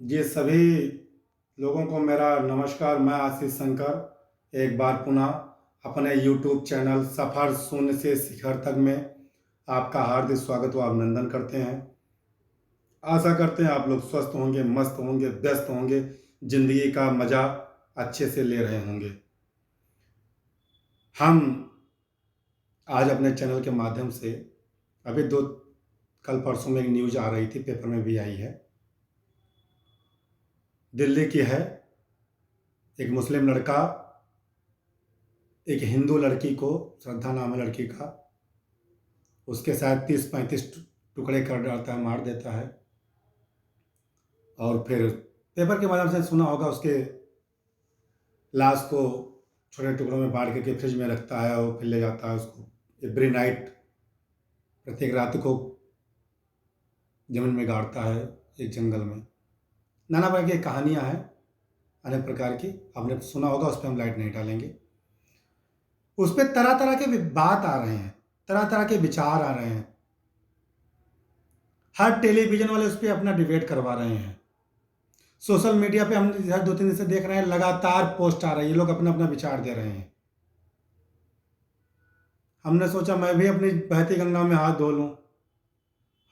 जी सभी लोगों को मेरा नमस्कार। मैं आशीष शंकर एक बार पुनः अपने यूट्यूब चैनल सफ़र शून्य से शिखर तक में आपका हार्दिक स्वागत व अभिनंदन करते हैं। आशा करते हैं आप लोग स्वस्थ होंगे, मस्त होंगे, व्यस्त होंगे, ज़िंदगी का मज़ा अच्छे से ले रहे होंगे। हम आज अपने चैनल के माध्यम से अभी कल परसों में एक न्यूज़ आ रही थी, पेपर में भी आई है। दिल्ली की है। एक मुस्लिम लड़का एक हिंदू लड़की को, श्रद्धा नाम है लड़की का, उसके शायद 30-35 टुकड़े कर डालता है, मार देता है। और फिर पेपर के माध्यम से सुना होगा, उसके लाश को छोटे टुकड़ों में बांट के फ्रिज में रखता है और फिर ले जाता है उसको एवरी नाइट, प्रत्येक रात को जमीन में गाड़ता है एक जंगल में। नाना प्रकार की कहानियाँ हैं, अनेक प्रकार की, आपने सुना होगा, उस पर हम लाइट नहीं डालेंगे। उस पर तरह तरह के बात आ रहे हैं, तरह तरह के विचार आ रहे हैं। हर टेलीविजन वाले उस पर अपना डिबेट करवा रहे हैं। सोशल मीडिया पे हम हर 2-3 दिन से देख रहे हैं, लगातार पोस्ट आ रही है, लोग अपना अपना विचार दे रहे हैं। हमने सोचा मैं भी अपनी बहती गंगा में हाथ धो लूं,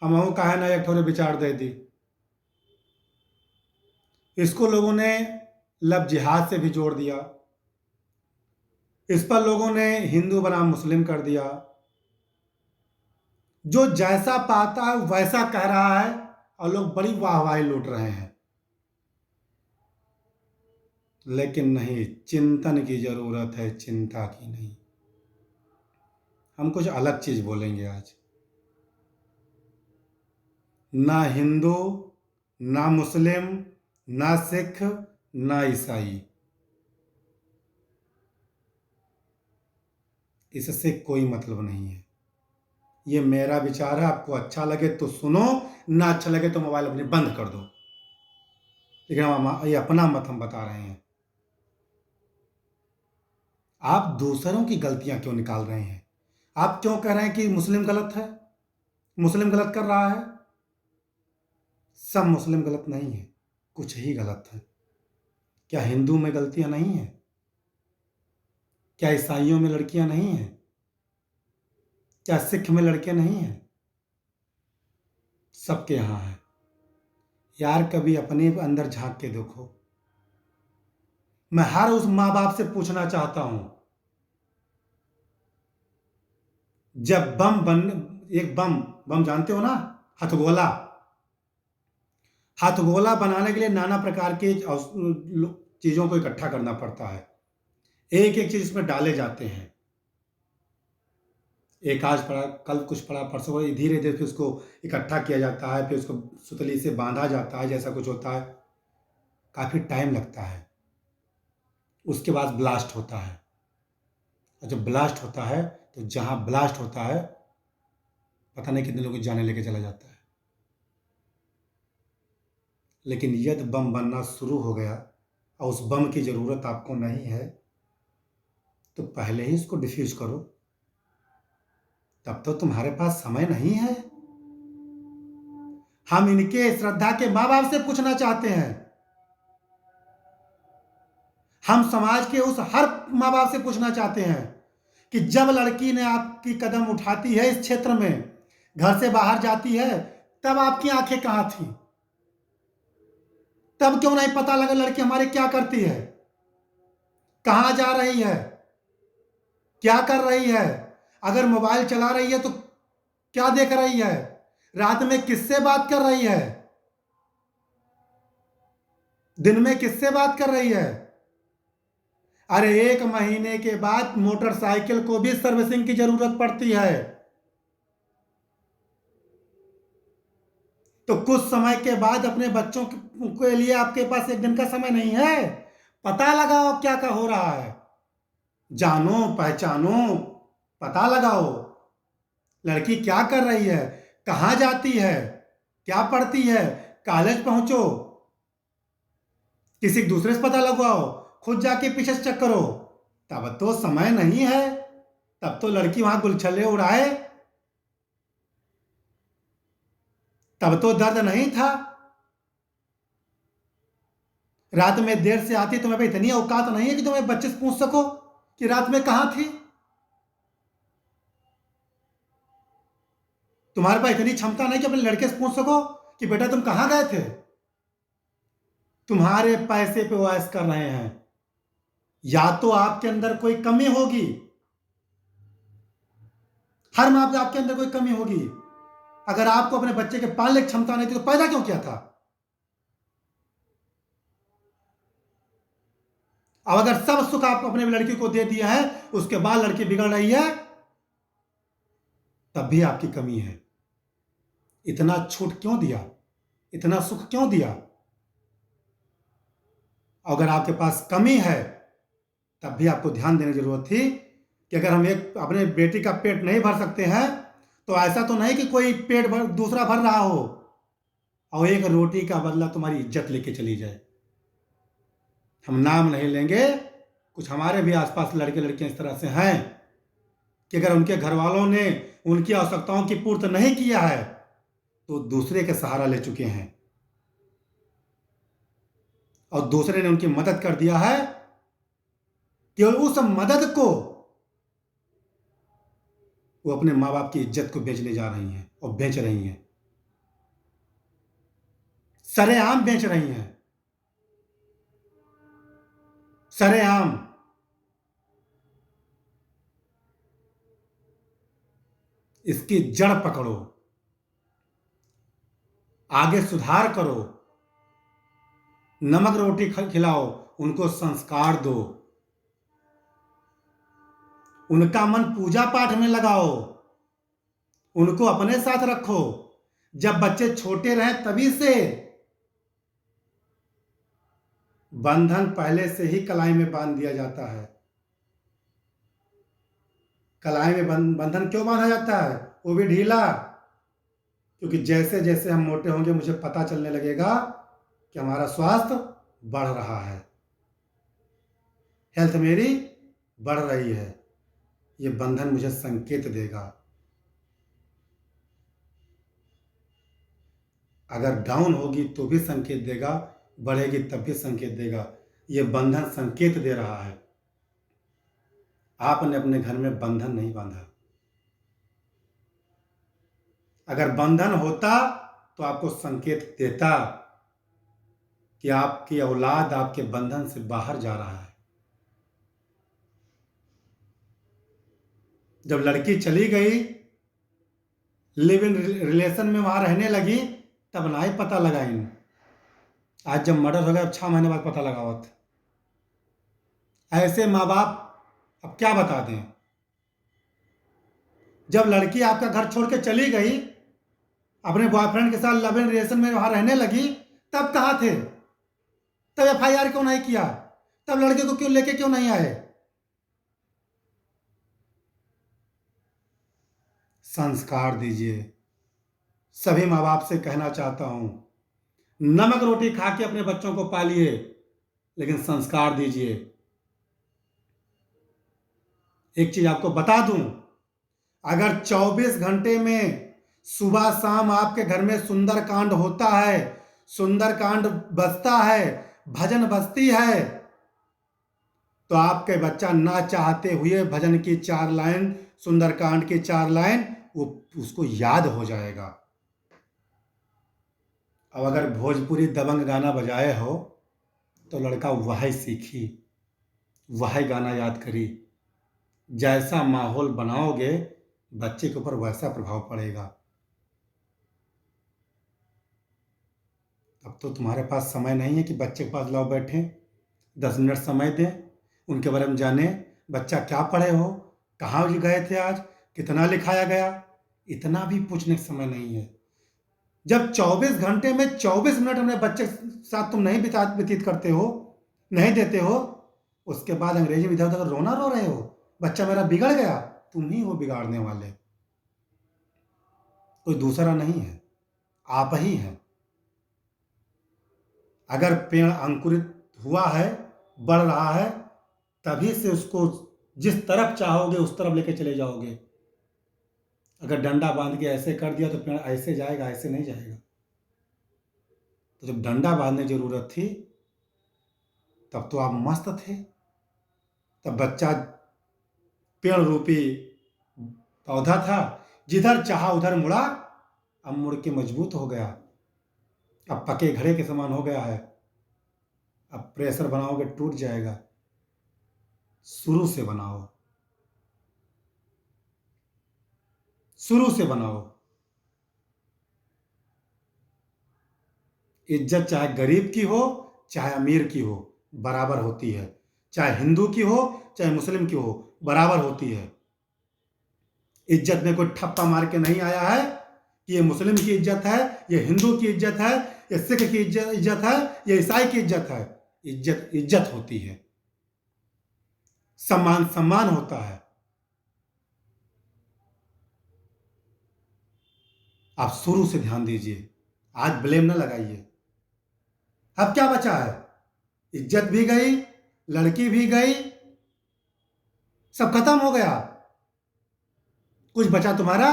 हम काहे ना एक थोड़े विचार दे दी। इसको लोगों ने लव जिहाद से भी जोड़ दिया। इस पर लोगों ने हिंदू बनाम मुस्लिम कर दिया। जो जैसा पाता है वैसा कह रहा है और लोग बड़ी वाहवाही लूट रहे हैं। लेकिन नहीं, चिंतन की जरूरत है, चिंता की नहीं। हम कुछ अलग चीज बोलेंगे आज। ना हिंदू, ना मुस्लिम, ना सिख, ना ईसाई, इससे कोई मतलब नहीं है। ये मेरा विचार है, आपको अच्छा लगे तो सुनो, ना अच्छा लगे तो मोबाइल अपनी बंद कर दो। लेकिन ये अपना मत हम बता रहे हैं। आप दूसरों की गलतियां क्यों निकाल रहे हैं? आप क्यों कह रहे हैं कि मुस्लिम गलत है, मुस्लिम गलत कर रहा है? सब मुस्लिम गलत नहीं है, कुछ ही गलत है। क्या हिंदू में गलतियां नहीं है? क्या ईसाइयों में लड़कियां नहीं हैं? क्या सिख में लड़के नहीं हैं? सबके यहां है। यार कभी अपने अंदर झांक के देखो। मैं हर उस माँ बाप से पूछना चाहता हूं, जब एक बम बम जानते हो ना, हथगोला, हथगोला बनाने के लिए नाना प्रकार के चीजों को इकट्ठा करना पड़ता है। एक एक चीज इसमें डाले जाते हैं। एक आज पड़ा, कल कुछ पड़ा, परसों, धीरे धीरे फिर उसको इकट्ठा किया जाता है, फिर उसको सुतली से बांधा जाता है, जैसा कुछ होता है। काफी टाइम लगता है। उसके बाद ब्लास्ट होता है, और जब ब्लास्ट होता है तो जहां ब्लास्ट होता है पता नहीं कितने लोगों की जाने लेके चला जाता है। लेकिन यदि बम बनना शुरू हो गया और उस बम की जरूरत आपको नहीं है, तो पहले ही उसको डिफ्यूज करो। तब तो तुम्हारे पास समय नहीं है। हम इनके श्रद्धा के माँ बाप से पूछना चाहते हैं। हम समाज के उस हर माँ बाप से पूछना चाहते हैं कि जब लड़की ने आपकी कदम उठाती है इस क्षेत्र में, घर से बाहर जाती है, तब आपकी आंखें कहां थी? तब क्यों नहीं पता लगा लड़की हमारी क्या करती है, कहां जा रही है, क्या कर रही है? अगर मोबाइल चला रही है तो क्या देख रही है? रात में किससे बात कर रही है? दिन में किससे बात कर रही है? अरे 1 महीने के बाद मोटरसाइकिल को भी सर्विसिंग की जरूरत पड़ती है। तो कुछ समय के बाद अपने बच्चों के लिए आपके पास एक दिन का समय नहीं है? पता लगाओ क्या क्या हो रहा है, जानो पहचानो, पता लगाओ लड़की क्या कर रही है, कहां जाती है, क्या पढ़ती है, कॉलेज पहुंचो, किसी दूसरे से पता लगवाओ, खुद जाके पीछे से चेक करो। तब तो समय नहीं है, तब तो लड़की वहां गुलछल्ले उड़ाए, तब तो दर्द नहीं था। रात में देर से आती, तुम्हें पे इतनी औकात नहीं है कि तुम्हें बच्चे से पूछ सको कि रात में कहां थी? तुम्हारे पास इतनी क्षमता नहीं कि अपने लड़के से पूछ सको कि बेटा तुम कहां गए थे? तुम्हारे पैसे पे वो ऐश कर रहे हैं। या तो आपके अंदर कोई कमी होगी, हर मां बाप आपके अंदर कोई कमी होगी। अगर आपको अपने बच्चे के पालने की क्षमता नहीं थी तो पैदा क्यों किया था? अब अगर सब सुख आप अपने लड़की को दे दिया है, उसके बाद लड़की बिगड़ रही है, तब भी आपकी कमी है। इतना छूट क्यों दिया? इतना सुख क्यों दिया? अगर आपके पास कमी है, तब भी आपको ध्यान देने की जरूरत थी कि अगर हम एक अपने बेटी का पेट नहीं भर सकते हैं, तो ऐसा तो नहीं कि कोई पेट भर दूसरा भर रहा हो और एक रोटी का बदला तुम्हारी इज्जत लेके चली जाए। हम नाम नहीं लेंगे, कुछ हमारे भी आसपास लड़के लड़कियां इस तरह से हैं कि अगर उनके घर वालों ने उनकी आवश्यकताओं की पूर्ति नहीं किया है तो दूसरे के सहारा ले चुके हैं और दूसरे ने उनकी मदद कर दिया है, केवल उस मदद को वो अपने माँ बाप की इज्जत को बेचने जा रही हैं और बेच रही हैं, सरेआम बेच रही हैं, सरेआम। इसकी जड़ पकड़ो, आगे सुधार करो, नमक रोटी खिलाओ, उनको संस्कार दो, उनका मन पूजा पाठ में लगाओ, उनको अपने साथ रखो। जब बच्चे छोटे रहे तभी से बंधन पहले से ही कलाई में बांध दिया जाता है। कलाई में बंधन क्यों बांधा जाता है? वो भी ढीला, क्योंकि जैसे जैसे हम मोटे होंगे मुझे पता चलने लगेगा कि हमारा स्वास्थ्य बढ़ रहा है, हेल्थ मेरी बढ़ रही है। ये बंधन मुझे संकेत देगा। अगर डाउन होगी तो भी संकेत देगा, बढ़ेगी तब भी संकेत देगा। ये बंधन संकेत दे रहा है। आपने अपने घर में बंधन नहीं बांधा। अगर बंधन होता तो आपको संकेत देता कि आपकी औलाद आपके बंधन से बाहर जा रहा है। जब लड़की चली गई, लिव इन रिलेशन में वहां रहने लगी, तब ना ही पता लगा इन। आज जब मर्डर हो गया, 6 महीने बाद पता लगा होता। ऐसे माँ बाप अब क्या बता दें। जब लड़की आपका घर छोड़ के चली गई, अपने बॉयफ्रेंड के साथ लव इन रिलेशन में वहां रहने लगी, तब कहां थे? तब FIR क्यों नहीं किया? तब लड़के को क्यों लेके क्यों नहीं आए? संस्कार दीजिए। सभी माँ बाप से कहना चाहता हूं, नमक रोटी खा के अपने बच्चों को पालिए, लेकिन संस्कार दीजिए। एक चीज आपको बता दूं, अगर 24 घंटे में सुबह शाम आपके घर में सुंदरकांड होता है, सुंदरकांड बजता है, भजन बजती है, तो आपके बच्चा ना चाहते हुए भजन की 4 लाइन, सुंदरकांड की 4 लाइन वो उसको याद हो जाएगा। अब अगर भोजपुरी दबंग गाना बजाए हो तो लड़का वही सीखी, वही गाना याद करी। जैसा माहौल बनाओगे बच्चे के ऊपर वैसा प्रभाव पड़ेगा। अब तो तुम्हारे पास समय नहीं है कि बच्चे के पास लाओ बैठे, 10 मिनट समय दें, उनके बारे में जाने, बच्चा क्या पढ़े हो, कहाँ गए थे आज, कितना लिखाया गया, इतना भी पूछने का समय नहीं है। जब 24 घंटे में 24 मिनट अपने बच्चे के साथ तुम नहीं व्यतीत करते हो, नहीं देते हो, उसके बाद अंग्रेजी में इधर उधर रोना रो रहे हो, बच्चा मेरा बिगड़ गया। तुम ही हो बिगाड़ने वाले, कोई दूसरा नहीं है, आप ही हैं। अगर पेड़ अंकुरित हुआ है, बढ़ रहा है, तभी से उसको जिस तरफ चाहोगे उस तरफ लेके चले जाओगे। अगर डंडा बांध के ऐसे कर दिया तो पेड़ ऐसे जाएगा, ऐसे नहीं जाएगा। तो जब डंडा बांधने की जरूरत थी तब तो आप मस्त थे। तब बच्चा पेड़ रूपी पौधा था, जिधर चाहा उधर मुड़ा। अब मुड़ के मजबूत हो गया, अब पके घड़े के समान हो गया है। अब प्रेशर बनाओगे टूट जाएगा। शुरू से बनाओ, शुरू से बनाओ। इज्जत चाहे गरीब की हो चाहे अमीर की हो बराबर होती है, चाहे हिंदू की हो चाहे मुस्लिम की हो बराबर होती है। इज्जत में कोई ठप्पा मार के नहीं आया है कि ये मुस्लिम की इज्जत है, ये हिंदू की इज्जत है, ये सिख की इज्जत है, ये ईसाई की इज्जत है। इज्जत इज्जत होती है, सम्मान सम्मान होता है। आप शुरू से ध्यान दीजिए, आज ब्लेम न लगाइए। अब क्या बचा है? इज्जत भी गई, लड़की भी गई, सब खत्म हो गया। कुछ बचा तुम्हारा?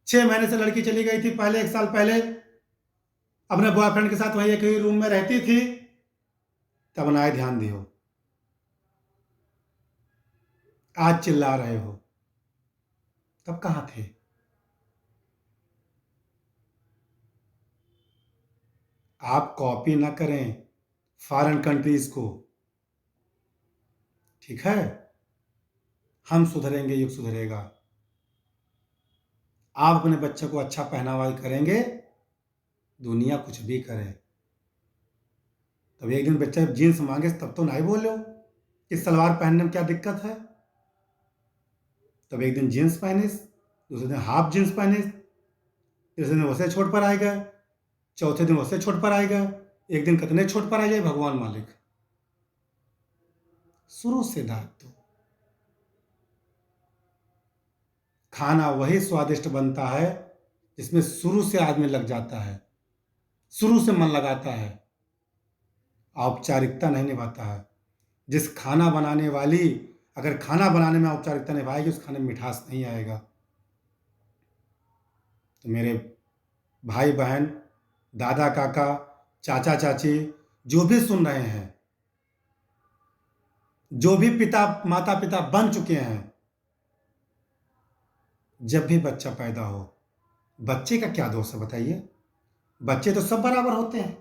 6 महीने से लड़की चली गई थी पहले, 1 साल पहले अपने बॉयफ्रेंड के साथ वही एक ही रूम में रहती थी, तब ना ध्यान दियो। आज चिल्ला रहे हो, तब कहां थे? आप कॉपी ना करें फॉरेन कंट्रीज को, ठीक है? हम सुधरेंगे, युग सुधरेगा। आप अपने बच्चे को अच्छा पहनावा करेंगे, दुनिया कुछ भी करे। तब एक दिन बच्चा जीन्स मांगे तब तो नहीं बोलो कि सलवार पहनने में क्या दिक्कत है। तब एक दिन जीन्स पहने, दूसरे दिन हाफ जीन्स पहने, तीसरे दिन वैसे छोट पर आएगा, चौथे दिन वैसे छोट पर आएगा, एक दिन कितने छोट पर आ जाए भगवान मालिक। शुरू से दायित्व दो। खाना वही स्वादिष्ट बनता है जिसमें शुरू से आदमी लग जाता है, शुरू से मन लगाता है, औपचारिकता नहीं निभाता है। जिस खाना बनाने वाली अगर खाना बनाने में औपचारिकता निभाएगी, उस खाने में मिठास नहीं आएगा। तो मेरे भाई बहन, दादा काका, चाचा चाची जो भी सुन रहे हैं, जो भी पिता माता पिता बन चुके हैं, जब भी बच्चा पैदा हो, बच्चे का क्या दोष है बताइए? बच्चे तो सब बराबर होते हैं,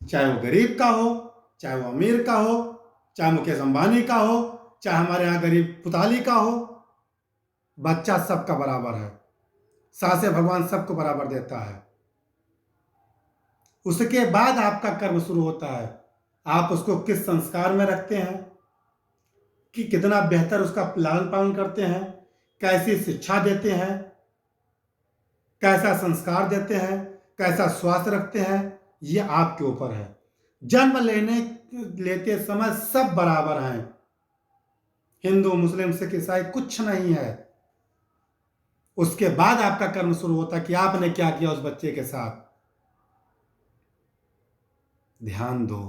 चाहे वो गरीब का हो, चाहे वो अमीर का हो, चाहे मुकेश अंबानी का हो, चाहे हमारे यहाँ गरीब पुताली का हो। बच्चा सबका बराबर है, सासे भगवान सबको बराबर देता है। उसके बाद आपका कर्म शुरू होता है। आप उसको किस संस्कार में रखते हैं, कि कितना बेहतर उसका लालन पालन करते हैं, कैसी शिक्षा देते हैं, कैसा संस्कार देते हैं, कैसा स्वास्थ्य रखते हैं, ये आपके ऊपर है। जन्म लेते समय सब बराबर हैं, हिंदू मुस्लिम सिख ईसाई कुछ नहीं है। उसके बाद आपका कर्म शुरू होता है कि आपने क्या किया उस बच्चे के साथ। ध्यान दो,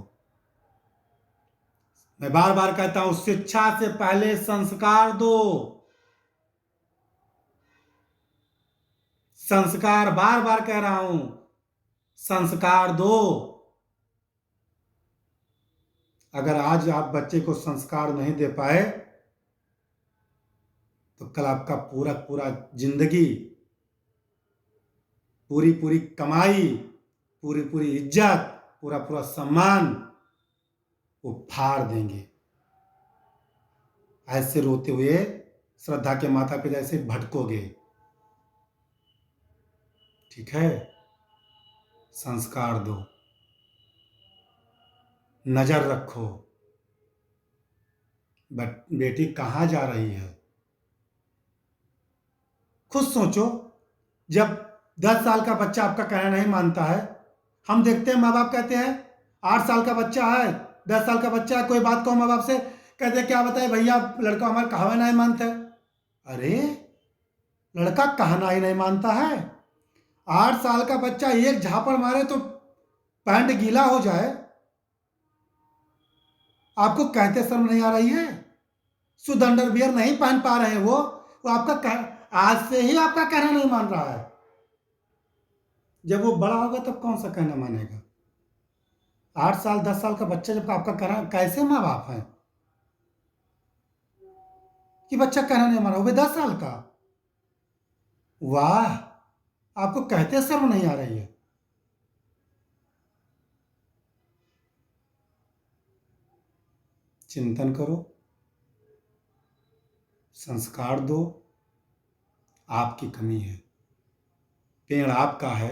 मैं बार बार कहता हूं, शिक्षा से पहले संस्कार दो। संस्कार, बार बार कह रहा हूं, संस्कार दो। अगर आज आप बच्चे को संस्कार नहीं दे पाए, तो कल आपका पूरा पूरा जिंदगी, पूरी पूरी कमाई, पूरी पूरी इज्जत, पूरा पूरा सम्मान वो फाड़ देंगे। ऐसे रोते हुए श्रद्धा के माता पिता से भटकोगे, ठीक है? संस्कार दो, नजर रखो, बेटी कहाँ जा रही है। खुद सोचो, जब 10 साल का बच्चा आपका कहना नहीं मानता है, हम देखते हैं माँ बाप कहते हैं 8 साल का बच्चा है, 10 साल का बच्चा है, कोई बात कहो माँ बाप से, कहते हैं क्या बताए भैया लड़का हमारा कहना नहीं मानता है। अरे लड़का कहना ही नहीं मानता है? 8 साल का बच्चा एक झापड़ मारे तो पैंट गीला हो जाए, आपको कहते शर्म नहीं आ रही है? शुद्ध अंडरवियर नहीं पहन पा रहे हैं वो आपका आज से ही आपका कहना नहीं मान रहा है। जब वो बड़ा होगा तब कौन सा कहना मानेगा? 8 साल 10 साल का बच्चा जब आपका करा, कैसे माँ बाप हैं कि बच्चा कहना नहीं हमारा, वो भी 10 साल का। वाह, आपको कहते शर्म नहीं आ रही है? चिंतन करो, संस्कार दो। आपकी कमी है, पेड़ आपका है,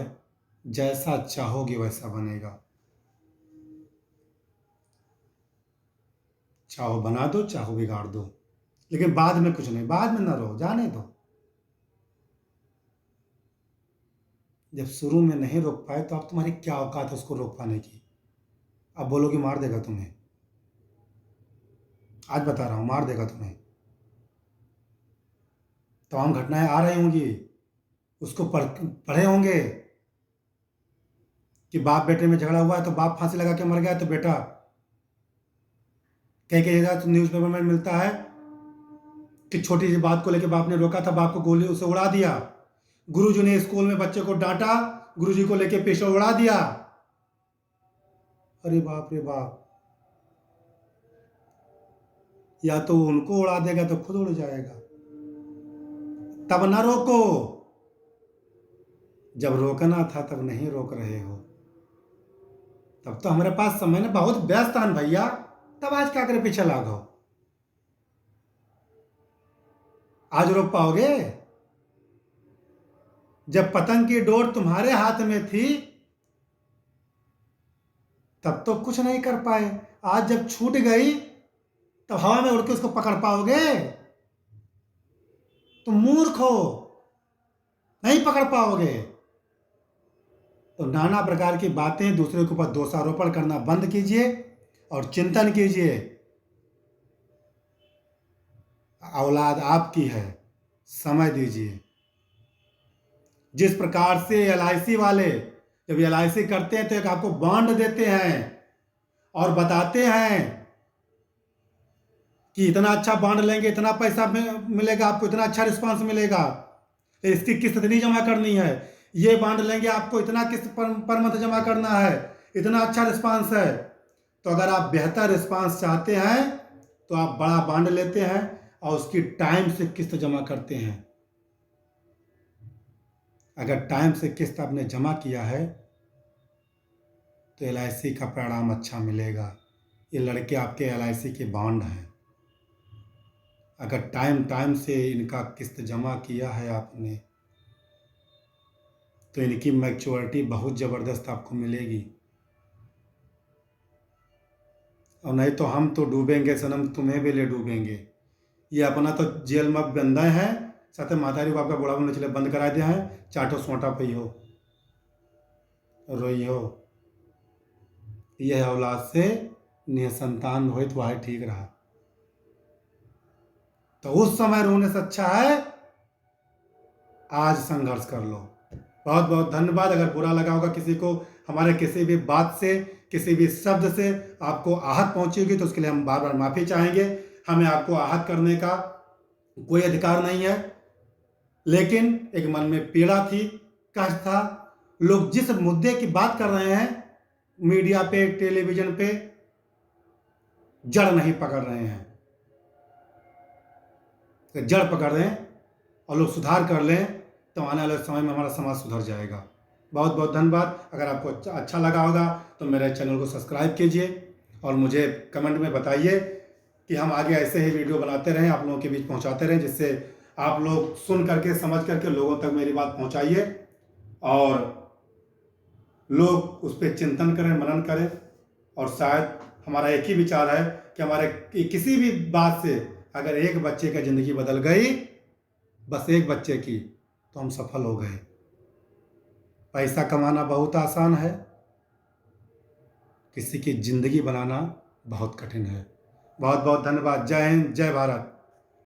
जैसा चाहोगे वैसा बनेगा। चाहो बना दो, चाहो बिगाड़ दो, लेकिन बाद में कुछ नहीं, बाद में न रहो, जाने दो। जब शुरू में नहीं रोक पाए तो अब तुम्हारी क्या औकात है उसको रोक पाने की? अब बोलोगे मार देगा तुम्हें, आज बता रहा हूं, मार देगा तुम्हें। तमाम घटनाएं आ रही होंगी, उसको पढ़े होंगे कि बाप बेटे में झगड़ा हुआ है तो बाप फांसी लगा के मर गया, तो बेटा कहीं कहीं जगह तो न्यूज़पेपर में मिलता है कि छोटी सी बात को लेकर बाप ने रोका था, बाप को गोली उसे उड़ा दिया। गुरुजी ने स्कूल में बच्चे को डांटा, गुरुजी को लेकर पीछे उड़ा दिया। अरे बाप रे बाप, या तो उनको उड़ा देगा तो खुद उड़ जाएगा। तब ना रोको, जब रोकना था तब नहीं रोक रहे हो। तब तो हमारे पास समय ने बहुत व्यस्त है भैया, तब आज क्या करे पीछे लागो? आज रोक पाओगे? जब पतंग की डोर तुम्हारे हाथ में थी तब तो कुछ नहीं कर पाए, आज जब छूट गई तब हवा में उड़ के उसको पकड़ पाओगे? तुम मूर्ख हो, नहीं पकड़ पाओगे। तो नाना प्रकार की बातें, दूसरे के ऊपर दोषारोपण करना बंद कीजिए और चिंतन कीजिए। औलाद आपकी है, समय दीजिए। जिस प्रकार से LIC वाले जब LIC करते हैं तो एक आपको बॉन्ड देते हैं और बताते हैं कि इतना अच्छा बॉन्ड लेंगे, इतना पैसा मिलेगा आपको, इतना अच्छा रिस्पांस मिलेगा, इसकी किस्त इतनी जमा करनी है, ये बॉन्ड लेंगे आपको इतना किस्त पर मंथ जमा करना है, इतना अच्छा रिस्पांस है। तो अगर आप बेहतर रिस्पांस चाहते हैं तो आप बड़ा बॉन्ड लेते हैं और उसकी टाइम से किस्त जमा करते हैं। अगर टाइम से किस्त आपने जमा किया है तो LIC का परिणाम अच्छा मिलेगा। ये लड़के आपके LIC के बॉन्ड हैं। अगर टाइम से इनका किस्त जमा किया है आपने तो इनकी मैच्योरिटी बहुत ज़बरदस्त आपको मिलेगी। और नहीं तो हम तो डूबेंगे सनम, तुम्हें भी ले डूबेंगे। ये अपना तो जेल में बंदा है, साथ मातारी बाप का बुढ़ा बनने चले बंद करा दिया है, चाटो सोटा पी हो, रोई हो। यह औलाद से निसंतान हो तो वह ठीक रहा। तो उस समय रोने से अच्छा है आज संघर्ष कर लो। बहुत बहुत धन्यवाद। अगर बुरा लगा होगा किसी को, हमारे किसी भी बात से, किसी भी शब्द से आपको आहत पहुंची होगी तो उसके लिए हम बार बार माफ़ी चाहेंगे। हमें आपको आहत करने का कोई अधिकार नहीं है, लेकिन एक मन में पीड़ा थी, कष्ट था। लोग जिस मुद्दे की बात कर रहे हैं मीडिया पे, टेलीविजन पे, जड़ नहीं पकड़ रहे हैं। तो जड़ पकड़ रहे हैं और लोग सुधार कर लें तो आने वाले समय में हमारा समाज सुधर जाएगा। बहुत बहुत धन्यवाद। अगर आपको अच्छा लगा होगा तो मेरे चैनल को सब्सक्राइब कीजिए और मुझे कमेंट में बताइए कि हम आगे ऐसे ही वीडियो बनाते रहें, आप लोगों के बीच पहुंचाते रहें, जिससे आप लोग सुन करके, समझ करके लोगों तक मेरी बात पहुंचाइए और लोग उस पर चिंतन करें, मनन करें। और शायद हमारा एक ही विचार है कि हमारे किसी भी बात से अगर एक बच्चे की ज़िंदगी बदल गई, बस एक बच्चे की, तो हम सफल हो गए। पैसा कमाना बहुत आसान है, किसी की ज़िंदगी बनाना बहुत कठिन है। बहुत बहुत धन्यवाद। जय हिंद, जय भारत।